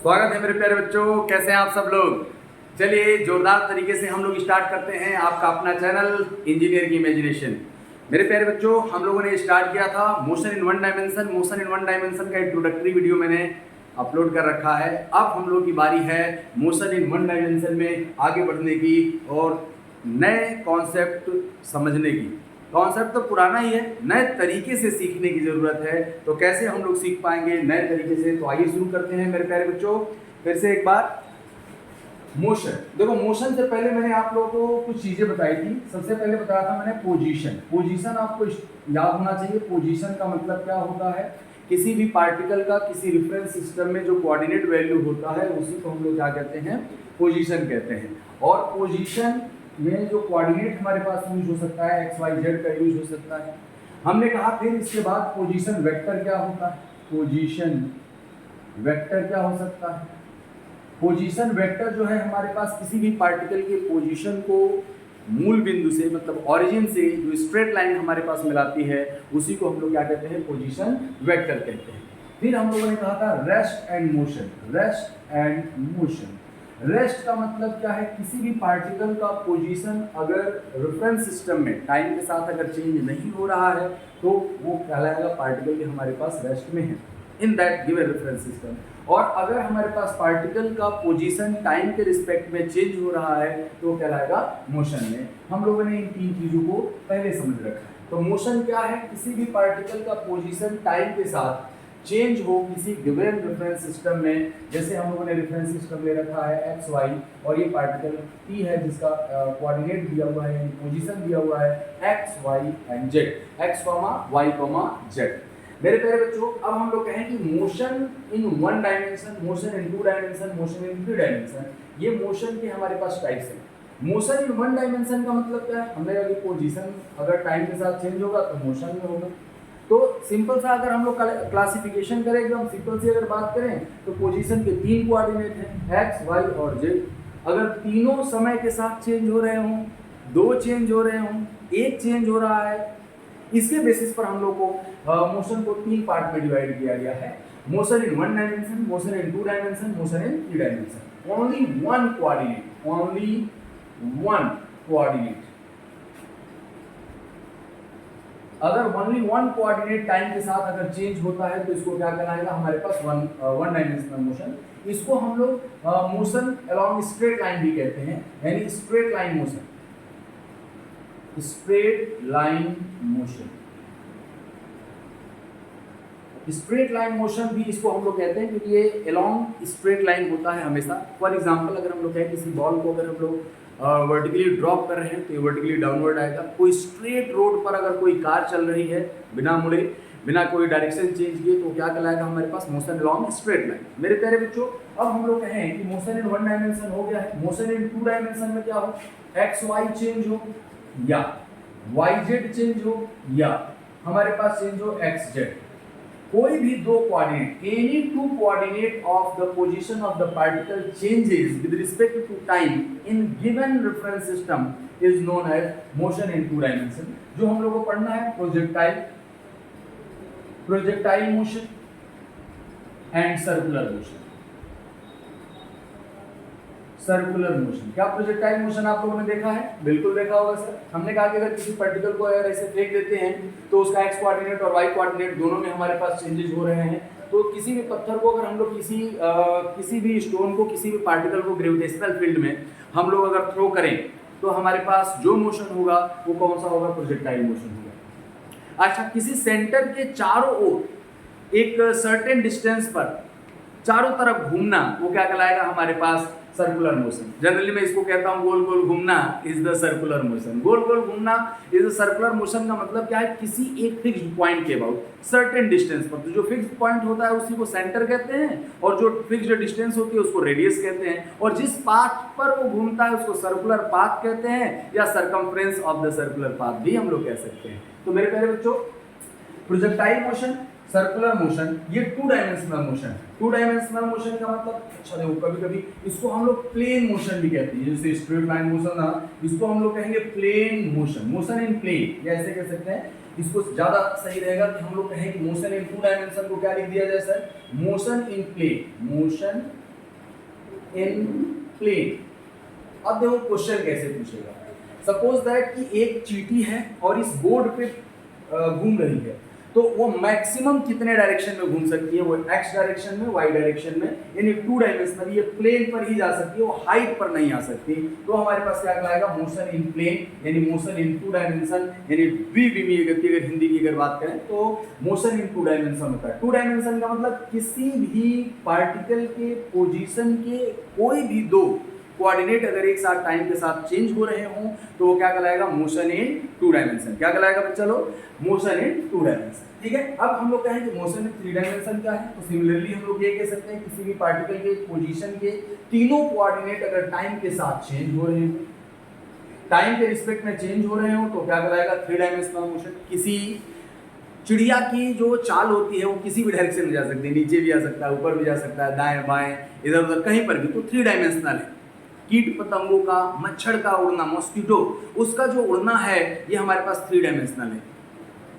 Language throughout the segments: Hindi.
स्वागत है मेरे प्यारे बच्चों, कैसे हैं आप सब लोग। चलिए जोरदार तरीके से हम लोग स्टार्ट करते हैं आपका अपना चैनल इंजीनियर की इमेजिनेशन। मेरे प्यारे बच्चों, हम लोगों ने स्टार्ट किया था motion in one dimension. Motion in one dimension का इंट्रोडक्टरी वीडियो मैंने अपलोड कर रखा है। अब हम लोग की बारी है मोशन इन वन डायमेंशन में आगे बढ़ने की और नए कॉन्सेप्ट समझने की। कॉन्सेप्ट तो पुराना ही है, नए तरीके से सीखने की ज़रूरत है। तो कैसे हम लोग सीख पाएंगे नए तरीके से, तो आइए शुरू करते हैं मेरे प्यारे बच्चों। फिर से एक बार मोशन देखो, मोशन से पहले मैंने आप लोगों को कुछ चीज़ें बताई थी। सबसे पहले बताया था मैंने पोजीशन। पोजीशन आपको याद होना चाहिए। पोजीशन का मतलब क्या होता है, किसी भी पार्टिकल का किसी रेफरेंस सिस्टम में जो कोऑर्डिनेट वैल्यू होता है उसी को हम लोग क्या कहते हैं, पोजीशन कहते हैं। और पोजीशन में जो कोऑर्डिनेट हमारे पास यूज हो सकता है, एक्स वाई जेड का यूज हो सकता है। हमने कहा फिर इसके बाद पोजीशन वेक्टर क्या होता है। पोजीशन वेक्टर क्या हो सकता है। पोजीशन वेक्टर जो है हमारे पास किसी भी पार्टिकल के पोजीशन को मूल बिंदु से, मतलब ओरिजिन से जो स्ट्रेट लाइन हमारे पास मिलाती है उसी को हम लोग क्या कहते हैं, पोजीशन वेक्टर कहते हैं। फिर हम लोगों ने कहा था rest and motion. Rest and motion, rest का मतलब क्या है, किसी भी पार्टिकल का पोजीशन अगर रेफरेंस सिस्टम में टाइम के साथ अगर चेंज नहीं हो रहा है तो वो कहलाएगा पार्टिकल के हमारे पास रेस्ट में है in that given reference system. और अगर हमारे पास पार्टिकल का पोजीशन टाइम के रिस्पेक्ट में चेंज हो रहा है तो क्या मोशन में। हम लोगों ने इन तीन चीजों को पहले समझ रखा है। तो मोशन क्या है, किसी भी पार्टिकल का पोजीशन टाइम के साथ चेंज हो किसी गिवन रेफरेंस सिस्टम में। जैसे हम लोगों ने रेफरेंस सिस्टम ले रखा है एक्स वाई और ये पार्टिकल टी है जिसका कोऑर्डिनेट दिया हुआ है, पोजीशन दिया हुआ है X Y and Z, X comma Y comma Z. मेरे प्यारे बच्चों, अब हम लोग कहें कि motion in one dimension, motion in two dimension, motion in three dimension, ये मोशन के हमारे पास टाइप्स हैं। मोशन इन वन डायमेंशन का मतलब क्या है, हमने कहा कि पोजीशन अगर टाइम के साथ चेंज होगा तो मोशन में होगा। तो सिंपल सा अगर हम लोग क्लासिफिकेशन करें, एकदम सिंपल सी अगर बात करें तो पोजीशन के तीन कोऑर्डिनेट हैं, एक्स वाई और जेड। अगर तीनों समय के साथ चेंज हो रहे हों, दो चेंज हो रहे हों, एक चेंज हो रहा है, इसके बेसिस पर हम लोग को मोशन को तीन पार्ट में डिवाइड किया गया है। Motion in one dimension, motion in two dimension, motion in three dimension. Only one coordinate, only one coordinate. अगर ओनली वन कोऑर्डिनेट टाइम के साथ अगर चेंज होता है तो इसको क्या कहलाएगा, हमारे पास वन डायमेंशनल मोशन। इसको हम लोग मोशन अलोंग स्ट्रेट लाइन भी कहते हैं, यानी straight line motion, straight line motion. Straight line motion भी इसको हम लोग कहते हैं क्योंकि ये अलोंग स्ट्रेट लाइन होता है हमेशा। फॉर एग्जांपल अगर हम लोग कहें किसी बॉल को अगर हम लोग वर्टिकली ड्रॉप कर रहे हैं तो ये वर्टिकली डाउनवर्ड आएगा। कोई स्ट्रेट रोड पर अगर कोई कार चल रही है बिना मुड़े, बिना कोई डायरेक्शन चेंज किए, तो क्या कहलाएगा हमारे पास, मोशन अलोंग स्ट्रेट लाइन। मेरे प्यारे बच्चों, अब हम लोग कहें कि मोशन इन वन डायमेंशन हो गया है, मोशन इन टू डायमेंशन में क्या हो, एक्स वाई चेंज हो या वाई जेड चेंज हो या हमारे पास चेंज हो एक्स जेड। कोई भी दो coordinate, any two coordinate of the position of the particle changes with respect to time in given reference system is known as motion in two dimension. जो हम लोग को पढ़ना है projectile, projectile motion and circular motion. Circular motion, क्या प्रोजेक्टाइल मोशन आप लोगों ने देखा है, बिल्कुल देखा होगा सर। हमने कहा कि अगर किसी पार्टिकल को अगर ऐसे फेंक देते हैं तो उसका एक्स कोऑर्डिनेट और वाई कोऑर्डिनेट दोनों में हमारे पास चेंजेस हो रहे हैं। तो किसी भी पत्थर को अगर हम लोग किसी भी स्टोन को, किसी भी पार्टिकल को ग्रेविटेशनल फील्ड में हम लोग अगर थ्रो करें तो हमारे पास जो मोशन होगा वो कौन सा होगा, प्रोजेक्टाइल मोशन होगा। अच्छा, किसी सेंटर के चारों ओर एक सर्टेन डिस्टेंस पर चारों तरफ घूमना, वो क्या कहलाएगा हमारे पास, सर्कुलर मोशन। जनरली मैं इसको कहता हूँ गोल गोल घूमना इज द सर्कुलर मोशन। गोल गोल घूमना इज द सर्कुलर मोशन का मतलब क्या है, किसी एक फिक्स्ड पॉइंट के अबाउट सर्टेन डिस्टेंस पर। तो जो फिक्स्ड पॉइंट होता है उसी को सेंटर कहते हैं और जो फिक्स्ड डिस्टेंस होती है उसको रेडियस कहते हैं। और जिस पाथ पर वो घूमता है उसको सर्कुलर पाथ कहते हैं या circumference of the circular path भी हम लोग कह सकते हैं। तो मेरे प्यारे बच्चों, प्रोजेक्टाइल मोशन, सर्कुलर मोशन, ये टू डायमेंशनल मोशन है। टू डायमेंशनल मोशन का मतलब, अच्छा देखो, कभी कभी इसको हम लोग प्लेन मोशन भी कहते हैं। जैसे स्ट्रेट लाइन मोशन ना, इसको हम लोग कहेंगे plane motion, motion in plane, या ऐसे कह सकते हैं। इसको ज्यादा सही रहेगा कि हम लोग कहें कि मोशन इन टू डायमेंशन को क्या लिख दिया जाए sir, motion in plane, motion in plane. अब देखो क्वेश्चन कैसे पूछेगा। सपोज दैट कि एक चींटी है और इस बोर्ड पे घूम रही है, तो वो मैक्सिमम कितने डायरेक्शन में घूम सकती है? वो एक्स डायरेक्शन में, वाई डायरेक्शन में, यानी 2 डायमेंशनल, ये प्लेन पर ही जा सकती है, वो हाइट पर नहीं आ सकती। तो हमारे पास क्या कहलाएगा? मोशन इन प्लेन, यानी मोशन इन 2 डायमेंशन, यानी द्विविमीय गति अगर हिंदी की अगर बात करें तो मोशन इन 2 डायमेंशन होता है। 2 डायमेंशन का मतलब किसी भी पार्टिकल के पोजीशन के कोई भी दो कोऑर्डिनेट अगर एक साथ टाइम के साथ चेंज हो रहे हों तो वो क्या कहलाएगा? Motion in 2 dimension. क्या कहलाएगा बच्चा लोग? Motion in 2 dimension. ठीक है। अब हम लोग कहें कि मोशन इन 3 डायमेंशन क्या है, तो सिमिलरली हम लोग ये कह सकते हैं किसी भी पार्टिकल के पोजीशन के तीनों कोऑर्डिनेट अगर टाइम के साथ चेंज हो रहे हो, टाइम के रिस्पेक्ट में चेंज हो रहे हो, तो क्या कहलाएगा? 3 डायमेंशनल मोशन। किसी चिड़िया की जो चाल होती है वो किसी भी डायरेक्शन में जा सकती है, नीचे भी जा सकता है, ऊपर भी जा सकता है, दाएं बाएं इधर उधर कहीं पर भी, तो 3 डायमेंशनल है। कीट पतंगों का, मच्छर का उड़ना, मॉस्किटो, उसका जो उड़ना है ये हमारे पास 3 डायमेंशनल है।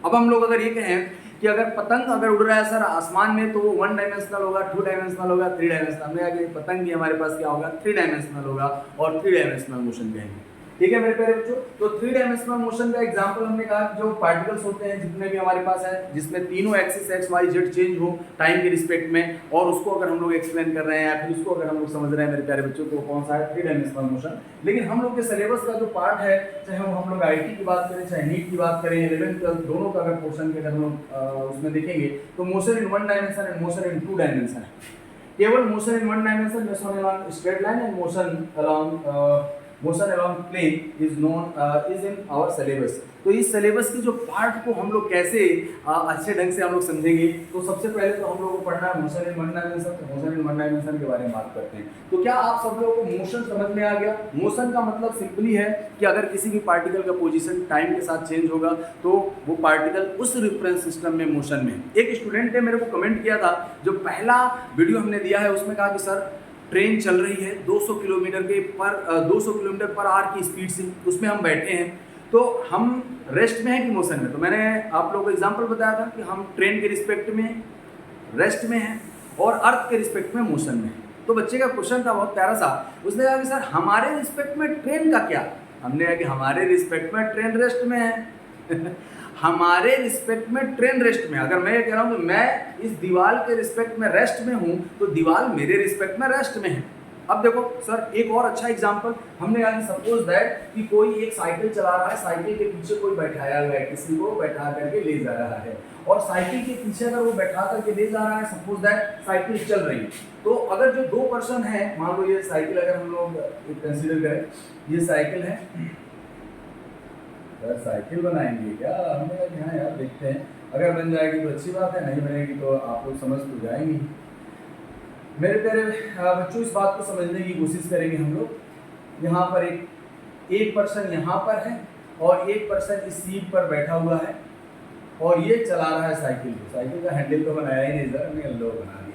अब हम लोग अगर ये कहें कि अगर पतंग अगर उड़ रहा है सर आसमान में तो वो 1 डायमेंशनल होगा, 2 डायमेंशनल होगा, 3 डायमेंशनल में आगे पतंग भी हमारे पास क्या होगा? 3 डायमेंशनल होगा और 3 डायमेंशनल मोशन कहेंगे। ठीक है मेरे प्यारे बच्चों। तो 3 डायमेंशनल मोशन का एग्जांपल हमने कहा जो पार्टिकल्स होते हैं जितने भी हमारे पास है, जिसमें तीनों axis X Y Z change हो टाइम के रिस्पेक्ट में, और उसको अगर हम लोग एक्सप्लेन कर रहे हैं या फिर उसको अगर हम लोग समझ रहे हैं मेरे प्यारे बच्चों, तो कौन सा है? 3 डायमेंशनल मोशन। लेकिन हम लोग के सिलेबस का जो पार्ट है, चाहे हम लोग आईटी की बात करें, चाहे नीट की बात करें, 11th 12th दोनों का अगर पोर्शन के अगर हम लोग उसमें देखेंगे तो motion in 1 dimension and motion in 2 dimension है। केवल motion in 1 dimension, motion along straight line and motion along plane is known is in our syllabus. तो इस सिलेबस के जो पार्ट को हम लोग कैसे अच्छे ढंग से हम लोग समझेंगे, तो सबसे पहले तो हम लोग को पढ़ना है मोशन इन 1 डायमेंशन। तो मोशन इन 1 डायमेंशन के बारे में बात करते हैं। तो क्या आप सब लोगों को मोशन समझ में आ गया? मोशन का मतलब सिंपली है कि अगर किसी भी पार्टिकल का पोजीशन टाइम के साथ चेंज होगा तो वो पार्टिकल उस रेफरेंस सिस्टम में मोशन में। एक स्टूडेंट ने मेरे को कमेंट किया था, जो पहला वीडियो हमने दिया है उसमें कहा कि सर ट्रेन चल रही है 200 किलोमीटर पर आवर की स्पीड से, उसमें हम बैठे हैं, तो हम रेस्ट में हैं कि मोशन में? तो मैंने आप लोगों को एग्जांपल बताया था कि हम ट्रेन के रिस्पेक्ट में रेस्ट में हैं और अर्थ के रिस्पेक्ट में मोशन में हैं। तो बच्चे का क्वेश्चन था बहुत प्यारा सा, उसने कहा कि सर हमारे रिस्पेक्ट में ट्रेन का क्या? हमने कहा कि हमारे रिस्पेक्ट में ट्रेन रेस्ट में है हमारे रिस्पेक्ट में ट्रेन रेस्ट में। अगर मैं ये कह रहा हूँ कि मैं इस दीवार के रिस्पेक्ट में रेस्ट में हूँ, तो दीवार मेरे रिस्पेक्ट में रेस्ट में है। अब देखो सर एक और अच्छा एग्जांपल हमने कहा कि सपोज दैट कि कोई एक साइकिल चला रहा है, साइकिल के पीछे कोई बैठाया हुआ है, किसी को बैठा करके ले जा रहा है, और साइकिल के पीछे अगर वो बैठा करके ले जा रहा है, सपोज दैट साइकिल चल रही है, तो अगर जो 2 पर्सन है, मान लो ये साइकिल अगर हम लोग कंसीडर करें, ये साइकिल है, सर साइकिल बनाएंगे क्या? हमने कहा कि हाँ यार देखते हैं, अगर बन जाएगी तो अच्छी बात है, नहीं बनेगी तो आप लोग समझ तो जाएंगे। मेरे प्यारे बच्चों इस बात को समझने की कोशिश करेंगे हम लोग। यहाँ पर एक पर्सन यहाँ पर है और एक पर्सन इस सीट पर बैठा हुआ है और ये चला रहा है साइकिल को। साइकिल का हैंडल तो बनाया ही नहीं सर, हमने लोग बना दिया।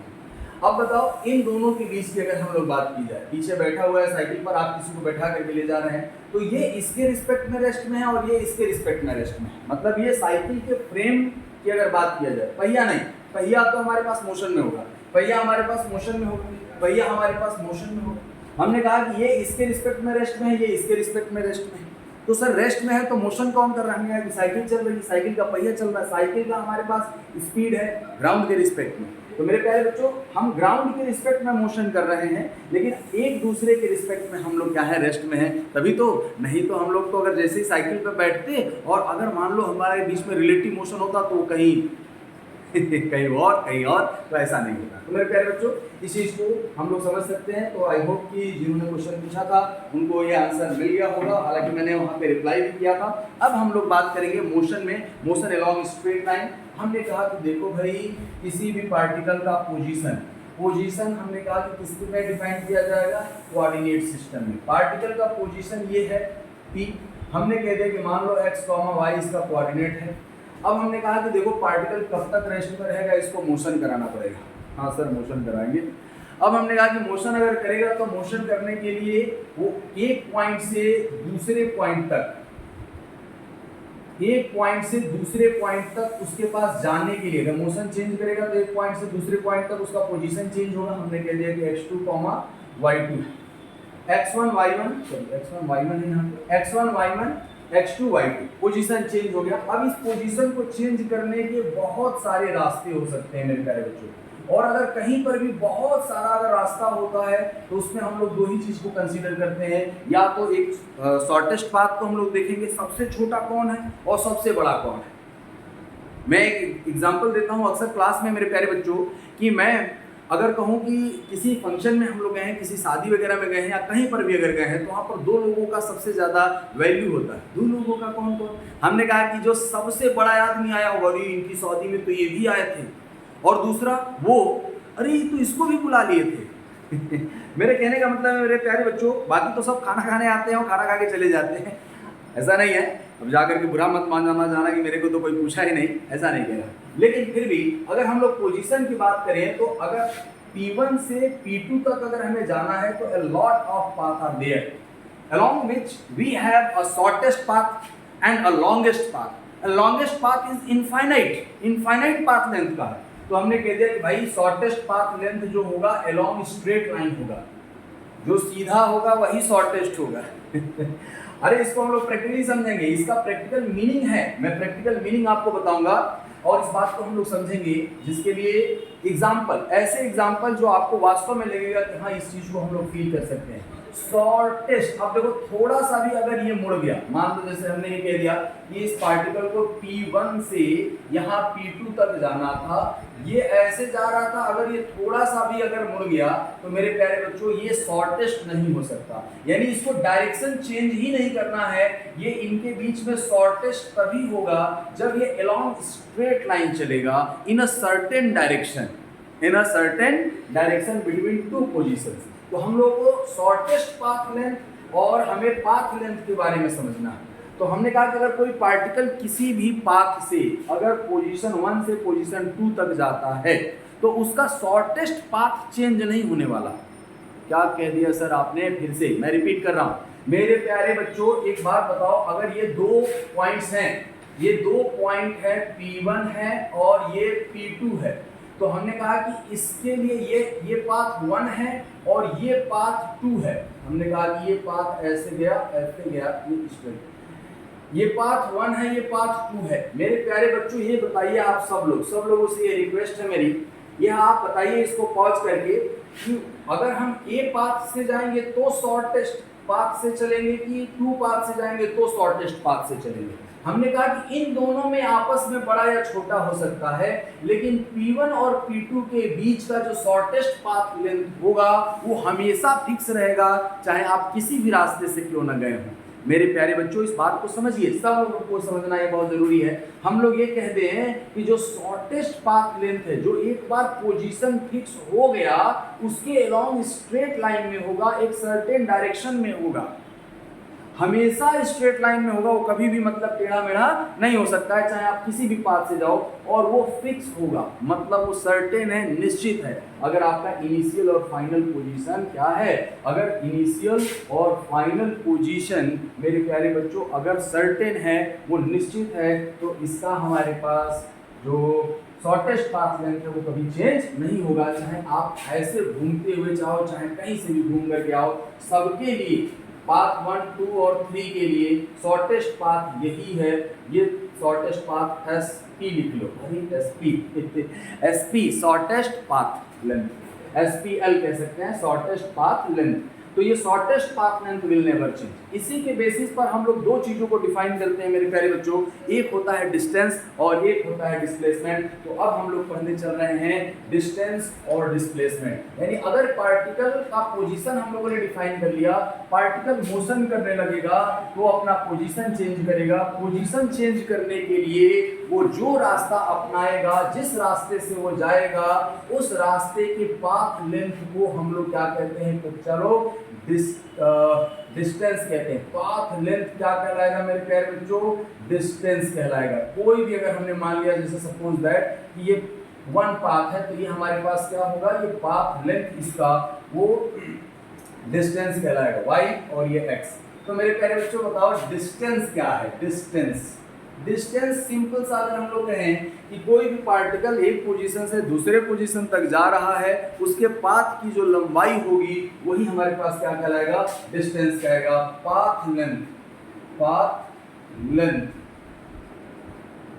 अब बताओ इन दोनों के बीच की अगर हम लोग बात की जाए, पीछे बैठा हुआ है साइकिल पर, आप किसी को बैठा करके ले जा रहे हैं, तो ये इसके रिस्पेक्ट में रेस्ट में है और ये इसके रिस्पेक्ट में रेस्ट में है। मतलब ये साइकिल के फ्रेम की अगर बात किया जाए, पहिया नहीं, पहिया तो हमारे पास मोशन में होगा, पहिया हमारे पास मोशन में होगा, पहिया हमारे पास मोशन में होगा। हमने कहा कि ये इसके रिस्पेक्ट में रेस्ट में है, ये इसके रिस्पेक्ट में रेस्ट में है। तो सर रेस्ट में है तो मोशन कौन कर रहा है? कि साइकिल चल रही है, साइकिल का पहिया चल रहा है, साइकिल का हमारे पास स्पीड है ग्राउंड के रिस्पेक्ट में। तो मेरे प्यारे बच्चों हम ग्राउंड के रिस्पेक्ट में मोशन कर रहे हैं, लेकिन एक दूसरे के रिस्पेक्ट में हम लोग क्या है? रेस्ट में है। तभी तो, नहीं तो हम लोग तो अगर जैसे ही साइकिल पर बैठते और अगर मान लो हमारे बीच में रिलेटिव मोशन होता तो कहीं कहीं और, तो ऐसा नहीं होता। तो मेरे प्यारे बच्चों इस चीज़ को हम लोग समझ सकते हैं। तो आई होप कि जिन्होंने क्वेश्चन पूछा था उनको ये आंसर मिल गया होगा, हालांकि मैंने वहाँ पे रिप्लाई भी किया था। अब हम लोग बात करेंगे मोशन में, मोशन अलोंग स्ट्रेट लाइन। हमने कहा कि देखो भाई किसी भी पार्टिकल का पोजीशन हमने कहा कि किस में डिफाइन किया जाएगा? कोऑर्डिनेट सिस्टम में। पार्टिकल का पोजीशन ये है P, हमने कह दिया कि मान लो x, y इसका कोऑर्डिनेट है। अब हमने कहा कि देखो पार्टिकल कब तक रेस्ट में रहेगा, इसको मोशन कराना पड़ेगा। हाँ सर मोशन कराएंगे। अब हमने कहा कि मोशन अगर करेगा तो मोशन करने के लिए वो एक पॉइंट से दूसरे पॉइंट तक उसके पास जाने के लिए अगर मोशन चेंज करेगा तो एक पॉइंट से दूसरे पॉइंट तक उसका पोजीशन चेंज होगा। हमने कह दिया कि x2, y2, x1 y1 sorry x1 y1 है यहाँ पे, x1 y1 x2 y2, position change हो गया। अब इस पोजीशन को चेंज करने के बहुत सारे रास्ते हो सकते हैं मेरे प्यारे बच्चों, और अगर कहीं पर भी बहुत सारा अगर रास्ता होता है तो उसमें हम लोग दो ही चीज को कंसीडर करते हैं, या तो एक शॉर्टेस्ट पाथ को हम लोग देखेंगे सबसे छोटा कौन है और सबसे बड़ा कौन है। मैं एक एग्जांपल देता हूँ अक्सर क्लास में मेरे प्यारे बच्चों, कि मैं अगर कहूँ कि किसी फंक्शन में हम लोग गए हैं, किसी शादी वगैरह में गए हैं या कहीं पर भी अगर गए हैं, तो वहाँ पर दो लोगों का सबसे ज़्यादा वैल्यू होता है। दो लोगों का कौन कौन? हमने कहा कि जो सबसे बड़ा आदमी आया होगा, अरे इनकी शादी में तो ये भी आए थे, और दूसरा वो, अरे तो इसको भी बुला लिए थे। मेरे कहने का मतलब है मेरे प्यारे बच्चों, बाकी तो सब खाना खाने आते हैं और खाना खा के चले जाते हैं, ऐसा नहीं है। अब जाकर के बुरा मत मान जाना कि मेरे को तो कोई पूछा ही नहीं, ऐसा नहीं कह रहा। लेकिन फिर भी अगर हम लोग पोजीशन की बात करें तो अगर P1 से P2 तक अगर हमें जाना है तो a lot of path are there, along which we have a shortest path and a longest path. A longest path is infinite path length का है, तो हमने कह दिया कि भाई शॉर्टेस्ट पाथ लेंथ जो होगा along स्ट्रेट लाइन होगा, जो सीधा होगा वही शॉर्टेस्ट होगा। अरे इसको हम लोग प्रैक्टिकली समझेंगे, इसका प्रैक्टिकल मीनिंग है, मैं प्रैक्टिकल मीनिंग आपको बताऊंगा और इस बात को हम लोग समझेंगे, जिसके लिए एग्जाम्पल, ऐसे एग्जाम्पल जो आपको वास्तव में लगेगा कि हाँ इस चीज को हम लोग फील कर सकते हैं। शॉर्टेस्ट, अब देखो थोड़ा सा भी अगर ये मुड़ गया, मान लो जैसे हमने ये कह दिया कि इस पार्टिकल को P1 से यहाँ P2 तक जाना था, ये ऐसे जा रहा था, अगर ये थोड़ा सा भी अगर मुड़ गया तो मेरे प्यारे बच्चों ये शॉर्टेस्ट नहीं हो सकता। यानी इसको डायरेक्शन चेंज ही नहीं करना है, ये इनके बीच में शॉर्टेस्ट तभी होगा जब ये अलोंग स्ट्रेट लाइन चलेगा in a certain direction, between two positions. तो हम लोग को शॉर्टेस्ट पाथ लेंथ और हमें पाथ लेंथ के बारे में समझना है। तो हमने कहा कि अगर कोई पार्टिकल किसी भी पाथ से अगर पोजीशन 1 से पोजीशन 2 तक जाता है तो उसका शॉर्टेस्ट पाथ चेंज नहीं होने वाला। क्या कह दिया सर आपने? फिर से मैं रिपीट कर रहा हूं मेरे प्यारे बच्चों, एक बात बताओ, अगर ये दो पॉइंट्स हैं, ये दो पॉइंट है P1 है और ये P2 है, तो हमने कहा कि इसके लिए ये पाथ 1 है और ये पाथ 2 है। हमने कहा कि ये पाथ ऐसे गया, ये स्ट्रेट, ये पाथ 1 है, ये पाथ 2 है। मेरे प्यारे बच्चों ये बताइए आप सब लोगों से ये रिक्वेस्ट है मेरी, ये आप बताइए इसको पॉज करके कि अगर हम ए पाथ से जाएंगे तो शॉर्टेस्ट पाथ से चलेंगे कि 2 पाथ से जाएंगे तो शॉर्टेस्ट पाथ से चलेंगे। हमने कहा कि इन दोनों में आपस में बड़ा या छोटा हो सकता है, लेकिन P1 और P2 के बीच का जो शॉर्टेस्ट पाथ लेंथ होगा वो हमेशा फिक्स रहेगा, चाहे आप किसी भी रास्ते से क्यों न गए हों। मेरे प्यारे बच्चों इस बात को समझिए, सब लोगों को समझना ये बहुत जरूरी है। हम लोग ये कहते हैं कि जो शॉर्टेस्ट पाथ लेंथ है, जो एक बार पोजीशन फिक्स हो गया उसके अलोंग स्ट्रेट लाइन में होगा, एक सर्टेन डायरेक्शन में होगा, हमेशा स्ट्रेट लाइन में होगा, वो कभी भी मतलब टेढ़ा मेढ़ा नहीं हो सकता है, चाहे आप किसी भी पाथ से जाओ, और वो फिक्स होगा, मतलब वो सर्टेन है, निश्चित है। अगर आपका इनिशियल और फाइनल पोजीशन क्या है, अगर इनिशियल और फाइनल पोजीशन मेरे प्यारे बच्चों अगर सर्टेन है, वो निश्चित है, तो इसका हमारे पास जो शॉर्टेस्ट पाथ लेंथ है वो कभी चेंज नहीं होगा। चाहे आप ऐसे घूमते हुए जाओ, चाहे कहीं से भी घूम करके आओ, सबके लिए पाथ 1, 2 और 3 के लिए शॉर्टेस्ट पाथ यही है। ये शॉर्टेस्ट पाथ SP लिख लो, SP shortest path length, SPL कह सकते हैं, शॉर्टेस्ट पाथ लेंथ। तो ये shortest path length will never change. इसी के बेसिस पर हम लोग दो चीजों को डिफाइन करते हैं मेरे प्यारे बच्चों, एक होता है डिस्टेंस और एक होता है डिस्प्लेसमेंट। तो अब हम लोग पढ़ने चल रहे हैं डिस्टेंस और डिस्प्लेसमेंट। यानी अगर पार्टिकल का पोजीशन हम लोगों ने डिफाइन कर लिया, पार्टिकल मोशन करने लगेगा तो अपना पोजीशन चेंज करेगा। पोजीशन चेंज करने के लिए वो जो रास्ता अपनाएगा, जिस रास्ते से वो जाएगा, उस रास्ते के पाथ लेंथ को हम लोग क्या कहते हैं? तो चलो डिस्टेंस कहते हैं। पाथ लेंथ क्या कहलाएगा मेरे प्यारे बच्चों? डिस्टेंस कहलाएगा। कोई भी अगर हमने मान लिया जैसे सपोज दैट कि ये 1 पाथ है, तो ये हमारे पास क्या होगा? ये पाथ लेंथ इसका वो डिस्टेंस कहलाएगा, y और ये x। तो मेरे प्यारे बच्चों बताओ डिस्टेंस क्या है? डिस्टेंस डिस्टेंस सिंपल सा अगर हम लोग कहें कि कोई भी पार्टिकल एक पोजीशन से दूसरे पोजीशन तक जा रहा है, उसके पाथ की जो लंबाई होगी वही हमारे पास क्या कहलाएगा, डिस्टेंस कहेगा। Path length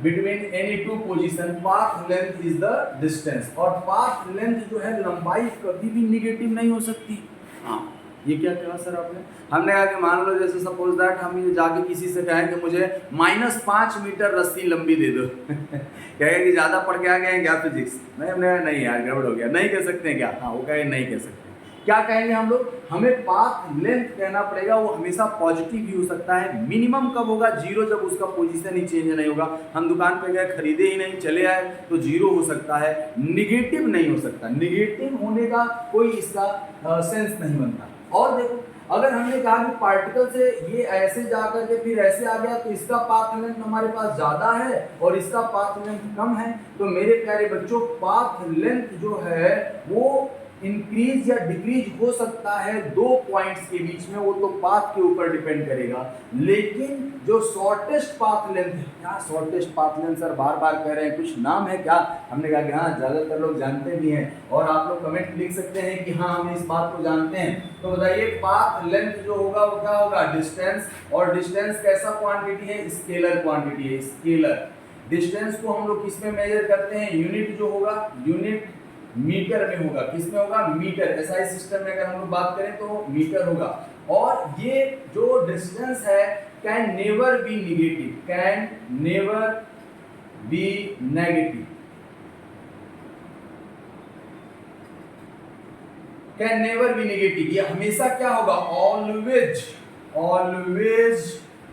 between any two position, path length is the distance. और पाथ लेंथ जो है, लंबाई कभी भी निगेटिव नहीं हो सकती। हाँ, ये क्या कहा सर आपने? हमने कहा कि मान लो जैसे सपोज दैट हम ये जाके किसी से कहें कि मुझे -5 मीटर रस्सी लंबी दे दो कहेगा कि ज़्यादा पढ़ के आ गए हैं क्या फिजिक्स? नहीं, हमने कहा नहीं यार गड़बड़ हो गया, नहीं कह सकते हैं क्या? हाँ, वो कहे नहीं कह सकते। क्या कहेंगे हम लोग? हमें पाथ लेंथ कहना पड़ेगा। वो हमेशा पॉजिटिव भी हो सकता है। मिनिमम कब होगा? 0, जब उसका पोजीशन ही चेंज नहीं होगा। हम दुकान पे गए, खरीदे ही नहीं, चले आए तो 0 हो सकता है, निगेटिव नहीं हो सकता। निगेटिव होने का कोई इसका सेंस नहीं बनता। और देखो, अगर हमने कहा कि पार्टिकल से ये ऐसे जा करके फिर ऐसे आ गया तो इसका पाथ लेंथ हमारे पास ज़्यादा है और इसका पाथ लेंथ कम है, तो मेरे प्यारे बच्चों पाथ लेंथ जो है वो इंक्रीज या डिक्रीज हो सकता है 2 पॉइंट्स के बीच में, वो तो पाथ के ऊपर डिपेंड करेगा। लेकिन जो शॉर्टेस्ट पाथ लेंथ है, क्या शॉर्टेस्ट पाथ लेंथ सर बार बार कह रहे हैं, कुछ नाम है क्या? हमने कहा कि हाँ, ज़्यादातर लोग जानते भी हैं और आप लोग कमेंट लिख सकते हैं कि हाँ हम इस बात को जानते हैं। तो बताइए पाथ लेंथ जो होगा वो क्या होगा? डिस्टेंस। और डिस्टेंस कैसा क्वांटिटी है? स्केलर क्वांटिटी है, स्केलर। डिस्टेंस को हम लोग किस में मेजर करते हैं? यूनिट जो होगा, यूनिट मीटर में होगा। किस में होगा? मीटर। एसआई सिस्टम में अगर हम लोग बात करें तो मीटर होगा। और ये जो डिस्टेंस है can never be negative, can never be negative, can never be negative. ये हमेशा क्या होगा? Always, always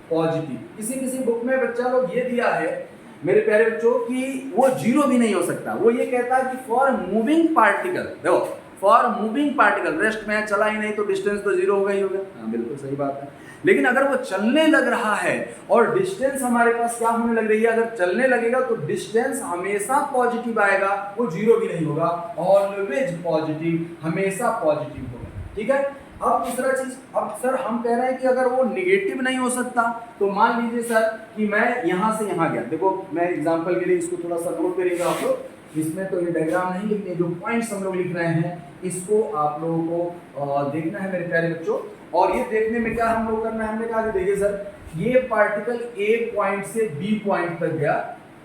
positive. किसी किसी बुक में बच्चा लोग ये दिया है मेरे प्यारे बच्चों कि वो 0 भी नहीं हो सकता। वो ये कहता है कि फॉर मूविंग पार्टिकल, देखो फॉर मूविंग पार्टिकल, रेस्ट में चला ही नहीं तो डिस्टेंस तो 0 होगा ही होगा। हाँ, बिल्कुल सही बात है। लेकिन अगर वो चलने लग रहा है और डिस्टेंस हमारे पास क्या होने लग रही है, अगर चलने लगेगा तो डिस्टेंस हमेशा पॉजिटिव आएगा, वो 0 भी नहीं होगा। ऑलवेज पॉजिटिव, हमेशा पॉजिटिव होगा। ठीक है। अब दूसरा चीज, अब सर हम कह रहे हैं कि अगर वो निगेटिव नहीं हो सकता तो मान लीजिए सर कि मैं यहां से यहां गया। देखो मैं एग्जांपल के लिए इसको थोड़ा सा नोट करिएगा आप लोग। इसमें तो ये डायग्राम नहीं लिखने, जो पॉइंट्स हम लोग लिख रहे हैं इसको आप लोगों को देखना है मेरे प्यारे बच्चों। और ये देखने में क्या हम लोग करना है, हमने कहा कि देखिए सर ये पार्टिकल ए पॉइंट से बी पॉइंट तक गया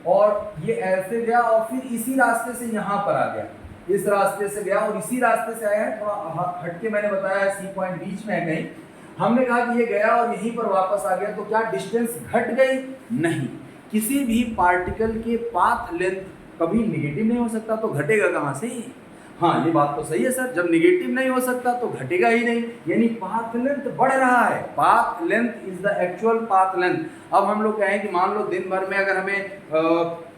और ये ऐसे गया और फिर इसी रास्ते से यहाँ पर आ गया, इस रास्ते से गया और इसी रास्ते से आया है। थोड़ा हटके मैंने बताया सी पॉइंट बीच में है कहीं। हमने कहा कि ये गया और यहीं पर वापस आ गया, तो क्या डिस्टेंस घट गई? नहीं। किसी भी पार्टिकल के पाथ लेंथ कभी निगेटिव नहीं हो सकता, तो घटेगा कहाँ से? हाँ, ये बात तो सही है सर, जब निगेटिव नहीं हो सकता तो घटेगा ही नहीं, यानी पाथ लेंथ बढ़ रहा है। Path length is the actual path length. अब हम लोग कहें कि मान लो दिन भर में अगर हमें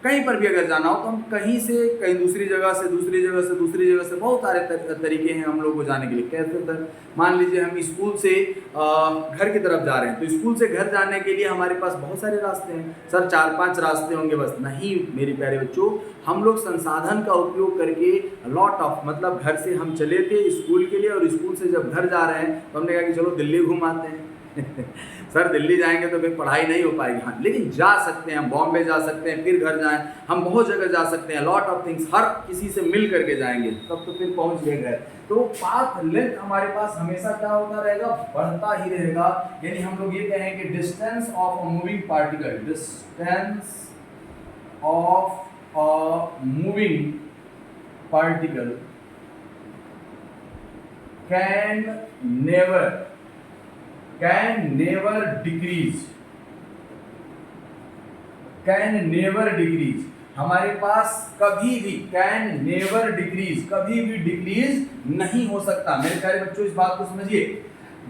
कहीं पर भी अगर जाना हो तो हम कहीं से कहीं दूसरी जगह से दूसरी जगह से दूसरी जगह से बहुत सारे तरीके हैं हम लोग को जाने के लिए। कैसे? मान लीजिए हम स्कूल से घर की तरफ जा रहे हैं, तो स्कूल से घर जाने के लिए हमारे पास बहुत सारे रास्ते हैं। सर 4-5 रास्ते होंगे बस? नहीं मेरे प्यारे बच्चों, हम लोग संसाधन का उपयोग करके लॉट ऑफ, मतलब घर से हम चले थे स्कूल के लिए और स्कूल से जब घर जा रहे हैं तो हमने कहा कि चलो दिल्ली घूम आते हैं सर दिल्ली जाएंगे तो फिर पढ़ाई नहीं हो पाएगी। हाँ, लेकिन जा सकते हैं, हम बॉम्बे जा सकते हैं फिर घर जाएं, हम बहुत जगह जा सकते हैं, लॉट ऑफ थिंग्स, हर किसी से मिल करके जाएंगे तब तो फिर पहुंच गए घर। तो पाथ लेंथ हमारे पास हमेशा क्या होता रहेगा? बढ़ता ही रहेगा। यानी हम लोग ये कहेंगे distance of a moving particle, distance of a moving particle can never decrease, can never decrease. हमारे पास कभी भी कैन नेवर डिक्रीज, कभी भी डिक्रीज नहीं हो सकता। मेरे प्यारे बच्चों इस बात को समझिए,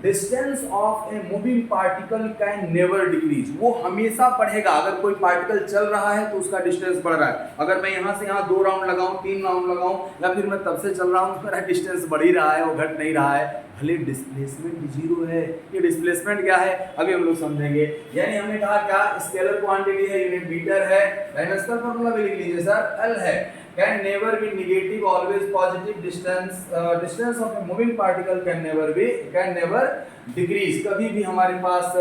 distance of a moving particle can never decrease, वो हमेशा बढ़ेगा। अगर कोई पार्टिकल चल रहा है तो उसका डिस्टेंस बढ़ रहा है। अगर मैं यहाँ से यहाँ 2 राउंड लगाऊं, 3 राउंड लगाऊं, या फिर मैं तब से चल रहा हूँ तो मेरा डिस्टेंस बढ़ ही रहा है, वो घट नहीं रहा है, भले डिस्प्लेसमेंट 0 है। ये डिस्प्लेसमेंट क्या है अभी हम लोग समझेंगे। यानी हमने कहा क्या स्केलर क्वांटिटी है, यूनिट मीटर है, डायमेंशनल फॉर्मूला भी लिख लीजिए सर, एल है। Can never be negative, always positive. Distance of a moving particle can never decrease. कभी भी हमारे पास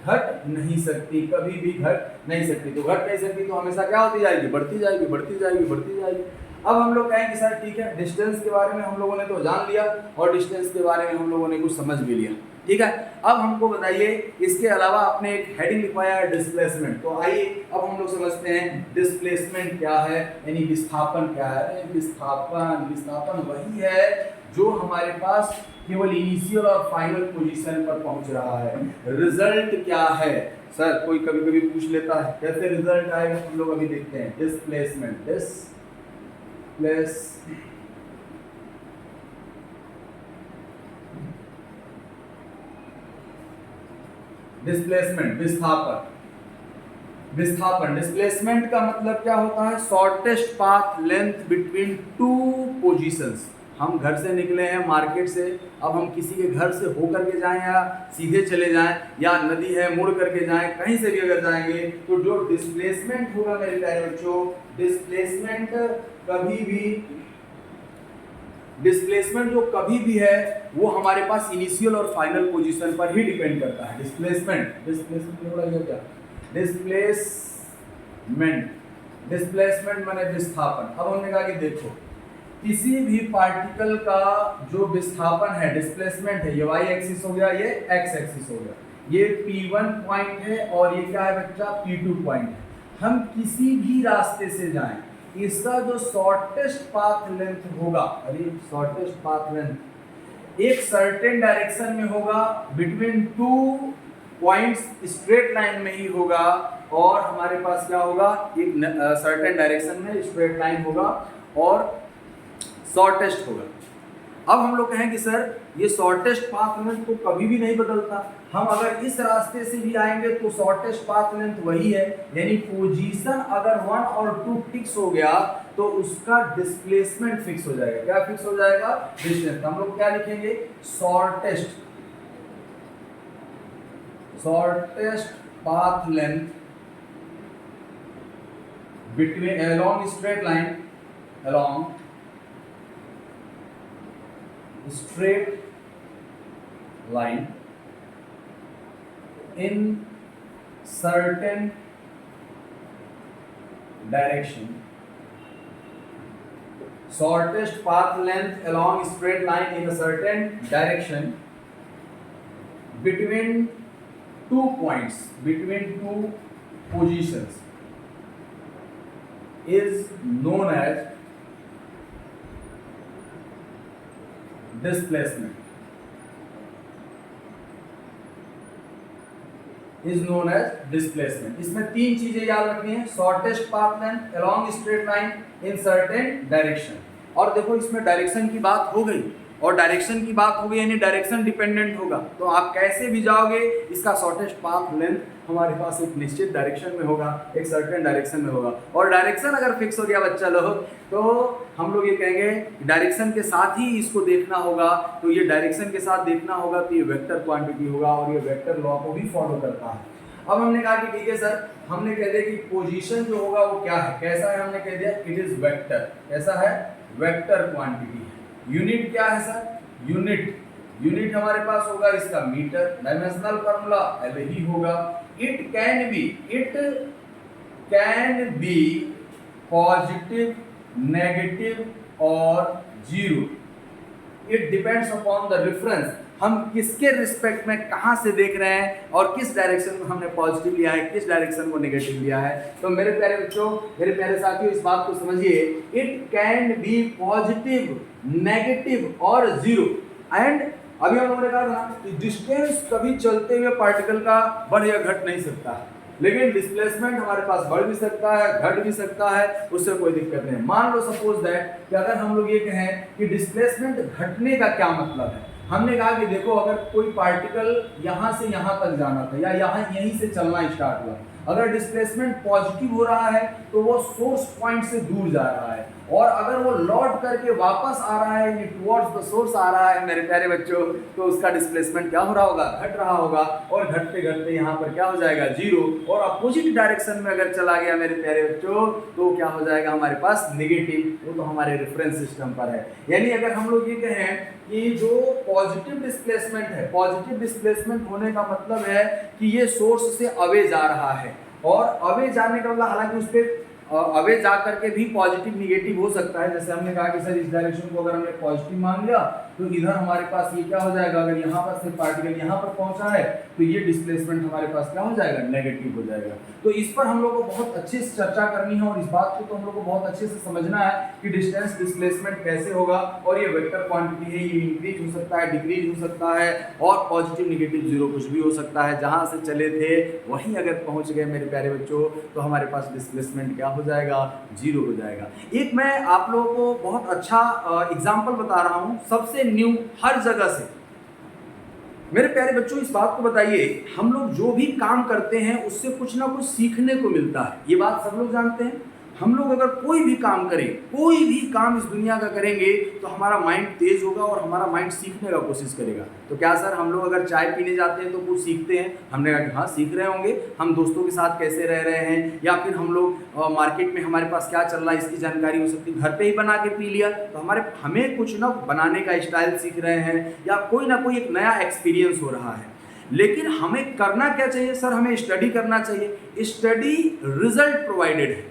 घट नहीं सकती, कभी भी घट नहीं सकती। तो घट नहीं सकती तो हमेशा क्या होती जाएगी, बढ़ती जाएगी, बढ़ती जाएगी, बढ़ती जाएगी। अब हम लोग कहेंगे सर ठीक है, डिस्टेंस के बारे में हम लोगों ने तो जान लिया और डिस्टेंस के बारे में हम लोगों ने कुछ समझ भी लिया, ठीक है। अब हमको बताइए इसके अलावा आपने एक हेडिंग लिखवाया है डिस्प्लेसमेंट, तो आइए अब हम लोग समझते हैं डिस्प्लेसमेंट क्या है, यानी विस्थापन क्या है। विस्थापन वही है जो हमारे पास केवल इनिशियल और फाइनल पोजीशन पर पहुंच रहा है। रिजल्ट क्या है सर, कोई कभी कभी पूछ लेता है, कैसे रिजल्ट आएगा, हम लोग अभी देखते हैं। डिस्प्लेसमेंट, डिस्प्लेसमेंट विस्थापन। डिस्प्लेसमेंट का मतलब क्या होता है, shortest path length between two positions. हम घर से निकले हैं मार्केट से, अब हम किसी के घर से होकर के जाएं या सीधे चले जाएं या नदी है मुड़ करके जाएं, कहीं से भी अगर जाएंगे तो जो डिस्प्लेसमेंट होगा मेरे प्यारे बच्चों, डिस्प्लेसमेंट जो कभी भी है वो हमारे पास इनिशियल और फाइनल पोजीशन पर ही डिपेंड करता है। डिस्प्लेसमेंट माने विस्थापन। अब हमने कहा कि देखो किसी भी पार्टिकल का जो विस्थापन है, डिस्प्लेसमेंट है, ये y एक्सिस हो गया, ये x एक्सिस हो गया, ये P1 पॉइंट है और ये क्या है बच्चा, P2 पॉइंट है। हम किसी भी रास्ते से जाएं, इसका जो शॉर्टेस्ट पाथ लेंथ होगा, शॉर्टेस्ट पाथ लेंथ एक सर्टेन डायरेक्शन में होगा, between two points straight line में ही होगा, और हमारे पास क्या होगा, एक सर्टेन डायरेक्शन में स्ट्रेट लाइन होगा और शॉर्टेस्ट होगा। अब हम लोग कहें कि सर ये शॉर्टेस्ट पाथ लेंथ तो कभी भी नहीं बदलता, हम अगर इस रास्ते से भी आएंगे तो शॉर्टेस्ट पाथ लेंथ वही है, यानी पोजीशन अगर 1 और 2 फिक्स हो गया तो उसका डिस्प्लेसमेंट फिक्स हो जाएगा। क्या फिक्स हो जाएगा, डिस्टेंस। हम लोग क्या लिखेंगे, shortest path length between along straight line, along straight line in certain direction. Shortest path length along straight line in a certain direction between two points, between two positions is known as displacement, is known as displacement। इसमें तीन चीजें याद रखनी है, shortest path length along straight line in certain direction। और देखो इसमें डायरेक्शन की बात हो गई, और डायरेक्शन की बात हो गई यानी डायरेक्शन डिपेंडेंट होगा, तो आप कैसे भी जाओगे इसका शॉर्टेस्ट पाथ लेंथ हमारे पास एक निश्चित डायरेक्शन में होगा, एक सर्टेन डायरेक्शन में होगा। और डायरेक्शन अगर फिक्स हो गया बच्चा लोग, तो हम लोग ये कहेंगे डायरेक्शन के साथ ही इसको देखना होगा, तो ये डायरेक्शन के साथ देखना होगा तो ये वेक्टर क्वांटिटी होगा और ये वेक्टर लॉ को भी फॉलो करता है। अब हमने कहा कि ठीक है सर, हमने कह दिया कि पोजीशन जो होगा वो क्या है, कैसा है, हमने कह दिया इट इज वेक्टर। कैसा है, वेक्टर क्वांटिटी है। यूनिट क्या है सर, यूनिट हमारे पास होगा इसका मीटर, डायमेंशनल फार्मूला एल ही होगा। It can be positive, negative और zero. It depends upon the reference, हम किसके रिस्पेक्ट में कहाँ से देख रहे हैं और किस डायरेक्शन को हमने पॉजिटिव लिया है, किस डायरेक्शन को नेगेटिव लिया है। तो मेरे प्यारे बच्चों, मेरे प्यारे साथियों, इस बात को समझिए, it can be positive, negative और जीरो। एंड अभी हम लोगों ने कहा था कि डिस्टेंस कभी चलते हुए पार्टिकल का बढ़ या घट नहीं सकता, लेकिन डिस्प्लेसमेंट हमारे पास बढ़ भी सकता है, घट भी सकता है, उससे कोई दिक्कत नहीं। मान लो सपोज दैट कि अगर हम लोग ये कहें कि डिस्प्लेसमेंट घटने का क्या मतलब है, हमने कहा कि देखो अगर कोई पार्टिकल यहाँ से यहाँ तक जाना था या यहाँ यहीं से चलना स्टार्ट हुआ, अगर डिस्प्लेसमेंट पॉजिटिव हो रहा है तो वो सोर्स पॉइंट से दूर जा रहा है, और अगर वो लौट करके वापस आ रहा है, टुवर्ड्स द सोर्स आ रहा है मेरे प्यारे बच्चों, तो उसका डिस्प्लेसमेंट क्या हो रहा होगा, घट रहा होगा, और घटते घटते यहाँ पर क्या हो जाएगा, जीरो। और अपोजिट डायरेक्शन में अगर चला गया मेरे प्यारे बच्चों तो क्या हो जाएगा हमारे पास, नेगेटिव। वो तो हमारे रेफरेंस सिस्टम पर है। यानी अगर हम लोग ये कहें कि जो पॉजिटिव डिस्प्लेसमेंट है, पॉजिटिव डिस्प्लेसमेंट होने का मतलब है कि ये सोर्स से अवे जा रहा है, और अवे जाने का मतलब हालांकि उस पर अवे जा करके भी पॉजिटिव निगेटिव हो सकता है। जैसे हमने कहा कि सर इस डायरेक्शन को अगर हमने पॉजिटिव मान लिया तो इधर हमारे पास ये क्या हो जाएगा, अगर यहाँ पर से पार्टिकल यहाँ पर पहुंचा है तो ये डिस्प्लेसमेंट हमारे पास क्या हो जाएगा, नेगेटिव हो जाएगा। तो इस पर हम लोग को बहुत अच्छे से चर्चा करनी है, और इस बात को तो हम लोग को बहुत अच्छे से समझना है कि डिस्टेंस डिस्प्लेसमेंट कैसे होगा, और ये वेक्टर क्वांटिटी है, ये इंक्रीज हो सकता है, डिक्रीज हो सकता है, और पॉजिटिव निगेटिव जीरो कुछ भी हो सकता है। जहाँ से चले थे वहीं अगर पहुँच गए मेरे प्यारे बच्चों तो हमारे पास डिस्प्लेसमेंट क्या हो जाएगा, जीरो हो जाएगा। एक मैं आप लोगों को बहुत अच्छा एग्जाम्पल बता रहा हूँ, सबसे न्यू, हर जगह से। मेरे प्यारे बच्चों इस बात को बताइए, हम लोग जो भी काम करते हैं उससे कुछ ना कुछ सीखने को मिलता है, ये बात सब लोग जानते हैं। हम लोग अगर कोई भी काम करें, कोई भी काम इस दुनिया का करेंगे तो हमारा माइंड तेज होगा और हमारा माइंड सीखने का कोशिश करेगा। तो क्या सर हम लोग अगर चाय पीने जाते हैं तो कुछ सीखते हैं? हमने कहा कि हाँ सीख रहे होंगे, हम दोस्तों के साथ कैसे रह रहे हैं, या फिर हम लोग मार्केट में हमारे पास क्या चल रहा है इसकी जानकारी हो सकती है। घर पे ही बना के पी लिया तो हमें कुछ ना बनाने का स्टाइल सीख रहे हैं, या कोई ना कोई एक नया एक्सपीरियंस हो रहा है। लेकिन हमें करना क्या चाहिए सर, हमें स्टडी करना चाहिए। स्टडी रिजल्ट प्रोवाइडेड है,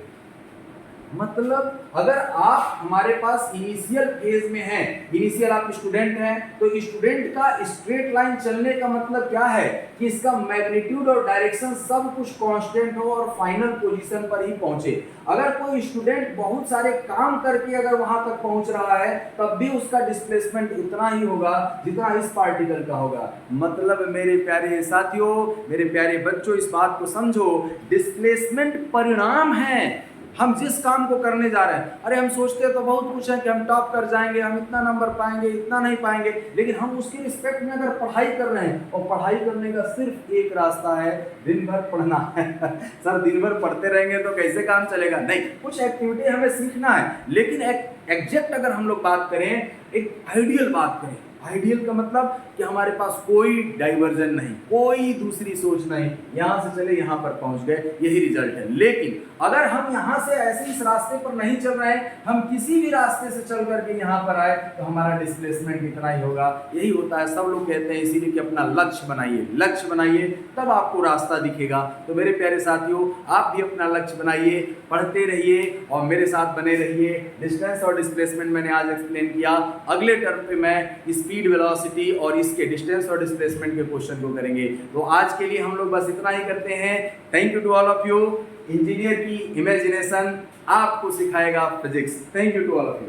मतलब अगर आप हमारे पास इनिशियल फेज में हैं, इनिशियल आप स्टूडेंट हैं, तो स्टूडेंट का स्ट्रेट लाइन चलने का मतलब क्या है कि इसका मैग्नीट्यूड और डायरेक्शन सब कुछ कांस्टेंट हो और फाइनल पोजीशन पर ही पहुंचे। अगर कोई स्टूडेंट बहुत सारे काम करके अगर वहां तक पहुंच रहा है तब भी उसका डिस्प्लेसमेंट उतना ही होगा जितना इस पार्टिकल का होगा। मतलब मेरे प्यारे साथियों, मेरे प्यारे बच्चों, इस बात को समझो, डिस्प्लेसमेंट परिणाम है हम जिस काम को करने जा रहे हैं। अरे हम सोचते तो बहुत कुछ है कि हम टॉप कर जाएंगे, हम इतना नंबर पाएंगे, इतना नहीं पाएंगे, लेकिन हम उसके रिस्पेक्ट में अगर पढ़ाई कर रहे हैं, और पढ़ाई करने का सिर्फ एक रास्ता है, दिन भर पढ़ना है। सर दिन भर पढ़ते रहेंगे तो कैसे काम चलेगा? नहीं, कुछ एक्टिविटी हमें सीखना है, लेकिन एग्जैक्ट अगर हम लोग बात करें, एक आइडियल बात करें, आइडियल का मतलब कि हमारे पास कोई डाइवर्जन नहीं, कोई दूसरी सोच नहीं, यहाँ से चले यहाँ पर पहुँच गए, यही रिजल्ट है। लेकिन अगर हम यहाँ से ऐसे इस रास्ते पर नहीं चल रहे हैं, हम किसी भी रास्ते से चल करके यहाँ पर आए तो हमारा डिस्प्लेसमेंट इतना ही होगा। यही होता है, सब लोग कहते हैं इसीलिए कि अपना लक्ष्य बनाइए, लक्ष्य बनाइए तब आपको रास्ता दिखेगा। तो मेरे प्यारे साथियों, आप भी अपना लक्ष्य बनाइए, पढ़ते रहिए और मेरे साथ बने रहिए। डिस्टेंस और डिस्प्लेसमेंट मैंने आज एक्सप्लेन किया। अगले टर्म पे मैं स्पीड, वेलोसिटी और इसके डिस्टेंस और डिस्प्लेसमेंट के क्वेश्चन को करेंगे। तो आज के लिए हम लोग बस इतना ही करते हैं। Thank you to all of you. Engineer की इमेजिनेशन आपको सिखाएगा physics. Thank you to all of you.